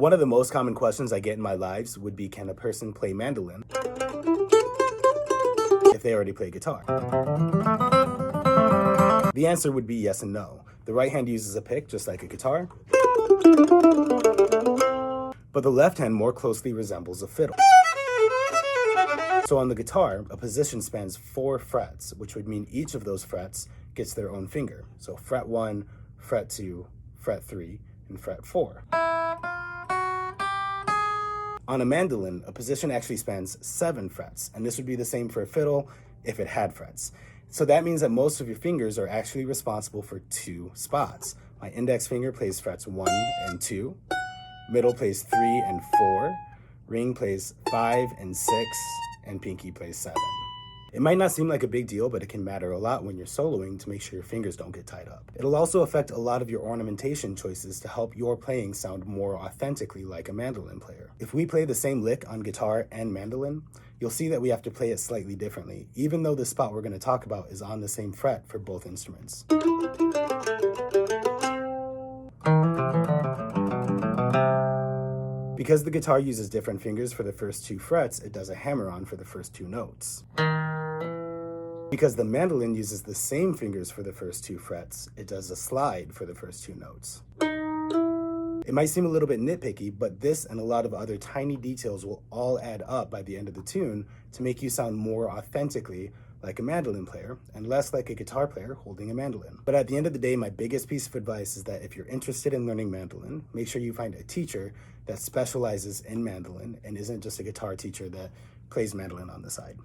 One of the most common questions I get in my lives would be, can a person play mandolin if they already play guitar? The answer would be yes and no. The right hand uses a pick just like a guitar, but the left hand more closely resembles a fiddle. So on the guitar, a position spans 4 frets, which would mean each of those frets gets their own finger. So fret 1, fret 2, fret 3, and fret 4. On a mandolin, a position actually spans 7 frets, and this would be the same for a fiddle if it had frets. So that means that most of your fingers are actually responsible for 2 spots. My index finger plays frets 1 and 2, middle plays 3 and 4, ring plays 5 and 6, and pinky plays 7. It might not seem like a big deal, but it can matter a lot when you're soloing to make sure your fingers don't get tied up. It'll also affect a lot of your ornamentation choices to help your playing sound more authentically like a mandolin player. If we play the same lick on guitar and mandolin, you'll see that we have to play it slightly differently, even though the spot we're going to talk about is on the same fret for both instruments. Because the guitar uses different fingers for the first 2 frets, it does a hammer-on for the first 2 notes. Because the mandolin uses the same fingers for the first 2 frets, it does a slide for the first 2 notes. It might seem a little bit nitpicky, but this and a lot of other tiny details will all add up by the end of the tune to make you sound more authentically like a mandolin player and less like a guitar player holding a mandolin. But at the end of the day, my biggest piece of advice is that if you're interested in learning mandolin, make sure you find a teacher that specializes in mandolin and isn't just a guitar teacher that plays mandolin on the side.